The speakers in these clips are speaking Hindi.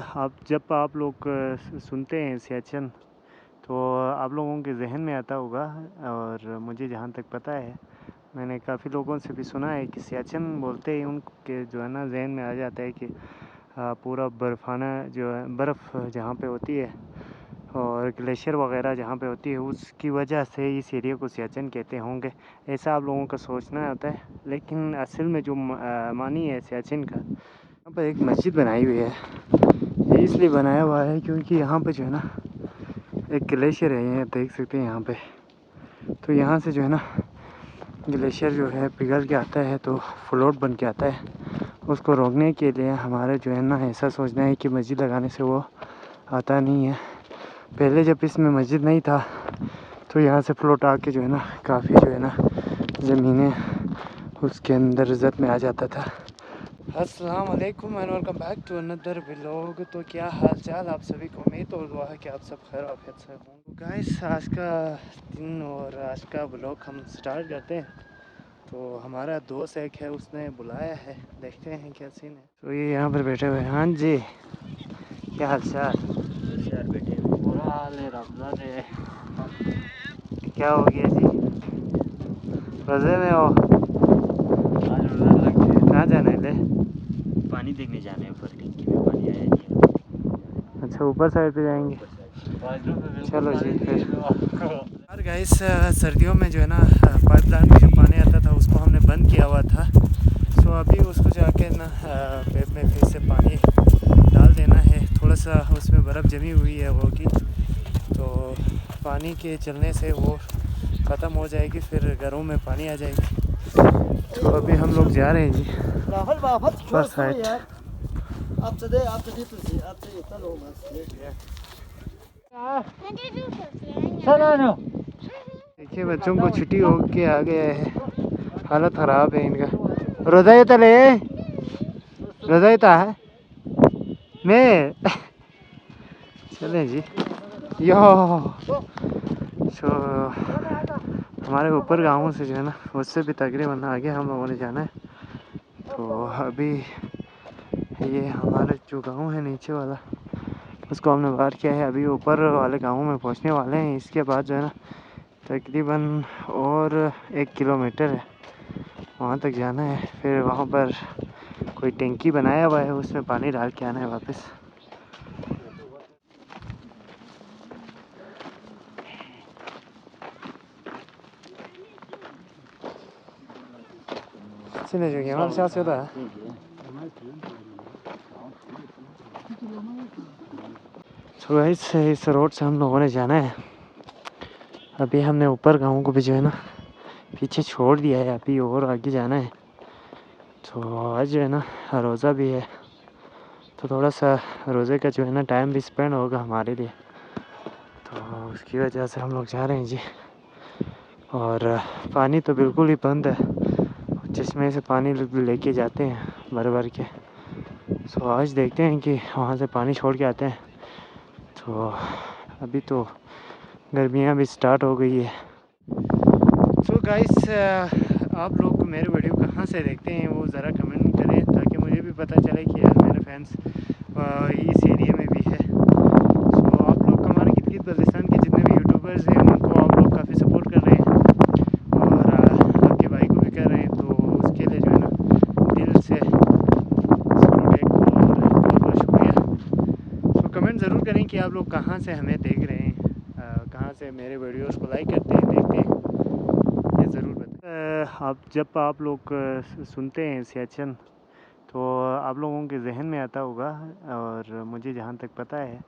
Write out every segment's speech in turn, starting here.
जब आप लोग सुनते हैं सियाचिन तो आप लोगों के जहन में आता होगा, और मुझे जहाँ तक पता है मैंने काफ़ी लोगों से भी सुना है कि सियाचिन बोलते ही उनके जो है ना जहन में आ जाता है कि पूरा बर्फ़ाना जो है बर्फ़ जहाँ पे होती है और ग्लेशियर वगैरह जहाँ पे होती है उसकी वजह से इस एरिया को सियाचिन कहते होंगे, ऐसा आप लोगों का सोचना होता है। लेकिन असल में जो मानी है सियाचिन का, यहाँ पर एक मस्जिद बनाई हुई है। ये इसलिए बनाया हुआ है क्योंकि यहाँ पे जो है ना एक ग्लेशियर है, ये देख सकते हैं यहाँ पे। तो यहाँ से जो है ना ग्लेशियर जो है पिघल के आता है तो फ्लोट बन के आता है। उसको रोकने के लिए हमारे जो है ना ऐसा सोचना है कि मस्जिद लगाने से वो आता नहीं है। पहले जब इसमें मस्जिद नहीं था तो यहाँ से फ्लोट आके जो है ना काफ़ी जो है ना ज़मीनें उसके अंदर इज़्ज़त में आ जाता था। अस्सलाम वालेकुम and welcome back to another vlog. तो क्या हाल चाल आप सभी को, उम्मीद और दुआ है कि आप सब खैर आफियत से होंगे। गाइस आज का दिन और आज का व्लॉग हम स्टार्ट करते हैं। तो हमारा दोस्त एक है, उसने बुलाया है, देखते हैं क्या सीन है। तो ये यहाँ पर बैठे हुए हैं। हाँ जी, क्या हाल चाल? यार बेटे बुरा हाल है, रमजान है। क्या हो गया जी? रोज़े में हो? आज रोज़ा लग गया। कहाँ जाना है ले? पानी देखने जाने हैं, ऊपर टंकी में पानी आया नहीं। अच्छा, ऊपर साइड पे जाएंगे। चलो जी फिर। और गाइस सर्दियों में जो है ना पाइपलाइन में जो पानी आता था उसको हमने बंद किया हुआ था। सो अभी उसको जाके ना पेप में फिर से पानी डाल देना है। थोड़ा सा उसमें बर्फ़ जमी हुई है वो की, तो पानी के चलने से वो ख़त्म हो जाएगी, फिर घरों में पानी आ जाएगी। तो अभी हम लोग जा रहे हैं जी ऊपर साइड। देखिए बच्चों को छुट्टी हो के आ गया है, हालत ख़राब है इनका। रोज़ा तले रोज़ा है मैं चलें जी। यो सो हमारे ऊपर गाँव से जो है ना उससे भी तकरीबन आगे हम लोगों ने जाना है। तो अभी ये हमारा जो गांव है नीचे वाला, उसको हमने बाहर किया है। अभी ऊपर वाले गाँव में पहुंचने वाले हैं। इसके बाद जो है ना तकरीबन और 1 किलोमीटर है, वहाँ तक जाना है। फिर वहाँ पर कोई टंकी बनाया हुआ है, उसमें पानी डाल के आना है वापस। सिने जो हमारे साथ होता है। तो गाइस इस रोड से हम लोगों ने जाना है। अभी हमने ऊपर गाँव को भी जो है ना पीछे छोड़ दिया है, अभी और आगे जाना है। तो आज जो है ना रोज़ा भी है, तो थोड़ा सा रोज़े का जो है ना टाइम भी स्पेंड होगा हमारे लिए, तो उसकी वजह से हम लोग जा रहे हैं जी। और पानी तो बिल्कुल ही बंद है, जिसमें से पानी लेके जाते हैं भर भर के। सो आज देखते हैं कि वहाँ से पानी छोड़ के आते हैं। तो अभी तो गर्मियाँ भी स्टार्ट हो गई है। तो गाइस आप लोग मेरे वीडियो कहाँ से देखते हैं वो ज़रा कमेंट करें, ताकि मुझे भी पता चले कि यार मेरे फैंस इस एरिया में भी है। सो आप लोग हमारे गिलगित बल्तिस्तान के जितने भी यूट्यूबर्स हैं उनको आप लोग काफ़ी सपोर्ट कर रहे हैं, और आपके भाई को भी कर रहे हैं, तो उसके लिए जो है ना दिल से सपोर्ट एक और बहुत बहुत शुक्रिया। सो कमेंट ज़रूर करें कि आप लोग कहाँ से हमें देख रहे हैं, कहाँ से मेरे वीडियोस को लाइक करते हैं, देखते हैं, ये ज़रूर बताएं। जब आप लोग सुनते हैं सियाचिन तो आप लोगों के जहन में आता होगा, और मुझे जहाँ तक पता है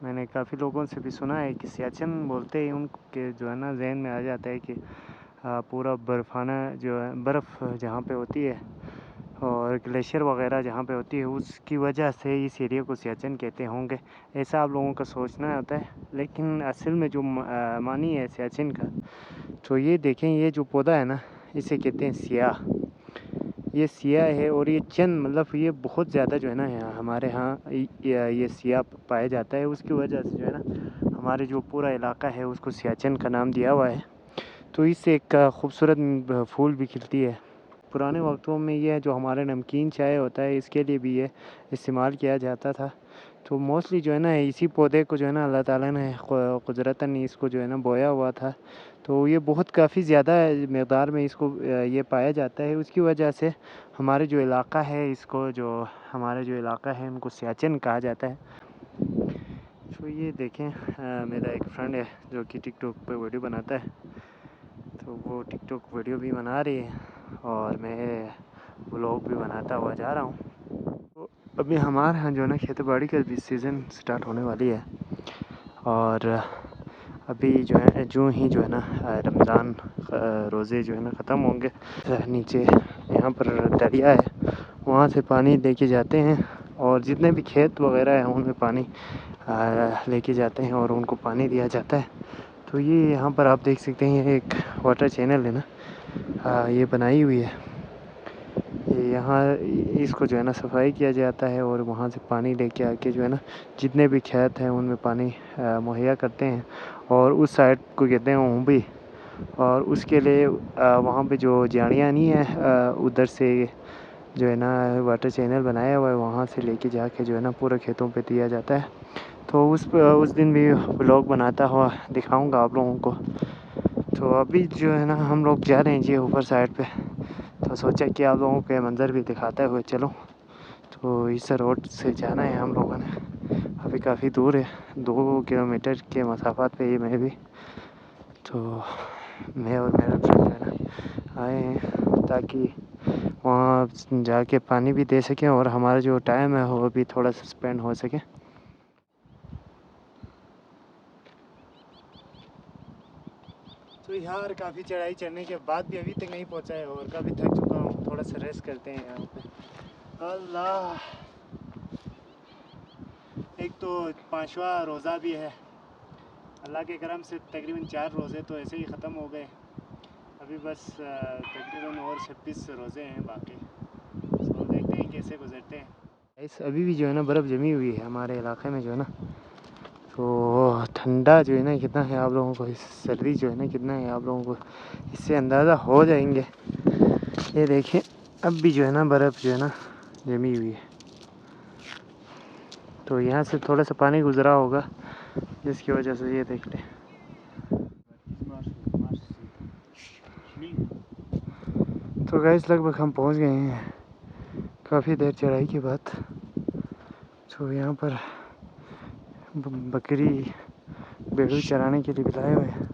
मैंने काफ़ी लोगों से भी सुना है कि सियाचिन बोलते ही उनके जो है ना जहन में आ जाता है कि पूरा बर्फ़ाना जो है बर्फ़ जहाँ पे होती है और ग्लेशियर वगैरह जहाँ पे होती है उसकी वजह से इस एरिया को सियाचिन कहते होंगे, ऐसा आप लोगों का सोचना होता है। लेकिन असल में जो मानी है सियाचिन का, तो ये देखें, ये जो पौधा है ना इसे कहते हैं सियाह। ये सियाह है, और ये चंद मतलब ये बहुत ज़्यादा जो है ना यहाँ हमारे यहाँ ये सियाह पाया जाता है। उसकी वजह से जो है ना हमारे जो पूरा इलाका है उसको सियाचिन का नाम दिया हुआ है। तो इससे एक खूबसूरत फूल भी खिलती है। पुराने वक्तों में ये जो हमारा नमकीन चाय होता है इसके लिए भी ये इस्तेमाल किया जाता था। तो मोस्टली जो है ना इसी पौधे को जो है ना अल्लाह ताला ने कुदरतन इसको जो है ना बोया हुआ था। तो ये बहुत काफ़ी ज़्यादा मकदार में इसको ये पाया जाता है। उसकी वजह से हमारे जो इलाका है इसको जो हमारा जो इलाका है उनको सियाचिन कहा जाता है। तो ये देखें मेरा एक फ्रेंड है जो कि टिकटॉक पे वीडियो बनाता है। तो वो टिकटॉक वीडियो भी बना रही है और मैं व्लॉग भी बनाता हुआ जा रहा हूँ। तो अभी हमारे यहाँ जो है ना खेती बाड़ी का भी सीज़न स्टार्ट होने वाली है और अभी जो है जो है ना रमज़ान रोज़े जो है ना ख़त्म होंगे। नीचे यहाँ पर दरिया है, वहाँ से पानी लेके जाते हैं और जितने भी खेत वगैरह हैं उनमें पानी लेके जाते हैं और उनको पानी दिया जाता है। तो ये यहाँ पर आप देख सकते हैं ये एक वाटर चैनल है ना, ये बनाई हुई है। ये यहाँ इसको जो है ना सफाई किया जाता है और वहाँ से पानी लेके आके जो है ना जितने भी खेत हैं उनमें पानी मुहैया करते हैं और उस साइड को कहते हैं ऊंबी। और उसके लिए वहाँ पे जो झाड़ियाँ नहीं है उधर से जो है ना वाटर चैनल बनाया हुआ है, वहाँ से लेके जाके जो है ना पूरे खेतों पे दिया जाता है। तो उस दिन भी व्लॉग बनाता हुआ दिखाऊंगा आप लोगों को। तो अभी जो है ना हम लोग जा रहे हैं जी ऊपर साइड पे, तो सोचा कि आप लोगों के मंज़र भी दिखाते हुए चलो। तो इस रोड से जाना है हम लोगों ने, अभी काफ़ी दूर है, 2 किलोमीटर के मसाफत पे ही मैं भी। तो मैं और मेरा फ्रेंड है ना आए हैं ताकि वहाँ जाके पानी भी दे सकें और हमारा जो टाइम है वो भी थोड़ा सा स्पेंड हो सके। तो यार काफ़ी चढ़ाई चढ़ने के बाद भी अभी तक नहीं पहुँचा है और काफ़ी थक चुका हूँ, थोड़ा सा रेस्ट करते हैं यहाँ पे। अल्लाह, एक तो 5वां रोज़ा भी है, अल्लाह के करम से तकरीबन 4 रोज़े तो ऐसे ही ख़त्म हो गए। अभी बस तकरीबन और 26 रोज़े हैं बाकी, तो देखते हैं कैसे गुजरते हैं। अभी भी जो है ना बर्फ़ जमी हुई है हमारे इलाके में जो है ना, तो ठंडा जो है ना कितना है आप लोगों को, इस सर्दी जो है ना कितना है आप लोगों को इससे अंदाज़ा हो जाएंगे। ये देखें अब भी जो है ना बर्फ़ जो है ना जमी हुई है। तो यहाँ से थोड़ा सा पानी गुज़रा होगा जिसकी वजह से ये देख लें। तो गाइस लगभग हम पहुँच गए हैं काफ़ी देर चढ़ाई के बाद। तो यहाँ पर बकरी भेड़ू चराने के लिए बुलाए हुए हैं।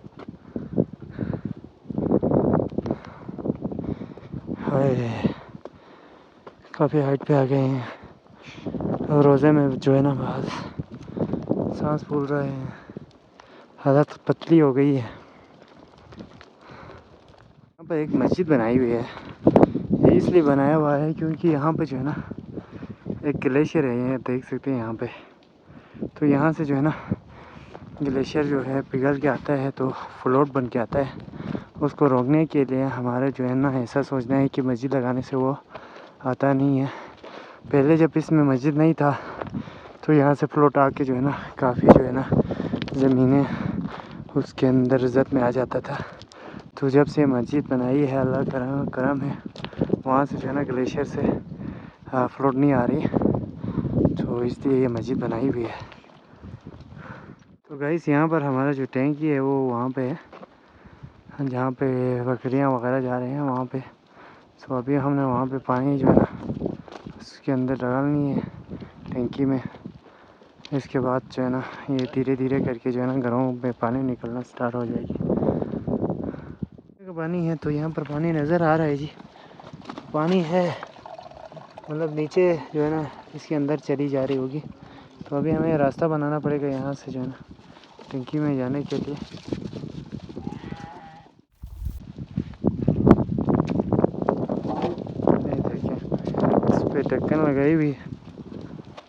हाय काफ़ी हाइट पे आ गए हैं और रोज़े में जो है ना बहुत सांस फूल रहे हैं, हालत पतली हो गई है। यहाँ पर एक मस्जिद बनाई हुई है, ये इसलिए बनाया हुआ है क्योंकि यहाँ पे जो है ना एक ग्लेशियर है, ये देख सकते हैं यहाँ पे। तो यहाँ से जो है ना ग्लेशियर जो है पिघल के आता है तो फ्लोट बन के आता है। उसको रोकने के लिए हमारा जो है ना ऐसा सोचना है कि मस्जिद लगाने से वो आता नहीं है। पहले जब इसमें मस्जिद नहीं था तो यहाँ से फ्लोट आके जो है ना काफ़ी जो है ना ज़मीनें उसके अंदर इज़्ज़त में आ जाता था। तो जब से मस्जिद बनाई है अल्लाह करम है, वहाँ से जो है ना ग्लेशियर से फ्लोट नहीं आ रही, तो इसलिए ये मस्जिद बनाई हुई है। तो गाइस यहाँ पर हमारा जो टैंकी है वो वहाँ पे है जहाँ पे बकरियाँ वगैरह जा रहे हैं वहाँ पे। तो अभी हमने वहाँ पे पानी जो है ना उसके अंदर डालनी है टैंकी में। इसके बाद जो है ना ये धीरे धीरे करके जो है ना घरों में पानी निकलना स्टार्ट हो जाएगी। पानी है तो यहाँ पर पानी नज़र आ रहा है जी, पानी है मतलब नीचे जो है ना इसके अंदर चली जा रही होगी। तो अभी हमें रास्ता बनाना पड़ेगा यहाँ से जो है ना टंकी में जाने के लिए। देखिए इस पर ढक्कन लगाई हुई है,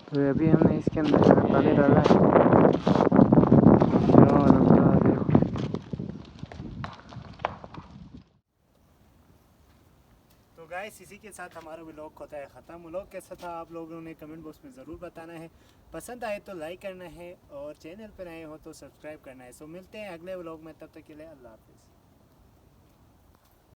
तो अभी हमने इसके अंदर जो है पानी डाला है। तो गाइस इसी के साथ हमारा व्लॉग होता है ख़त्म। व्लॉग कैसा था आप लोगों ने कमेंट बॉक्स में ज़रूर बताना है, पसंद आए तो लाइक करना है और चैनल पर आए हो तो सब्सक्राइब करना है। सो मिलते हैं अगले व्लॉग में, तब तक के लिए अल्लाह हाफिज़।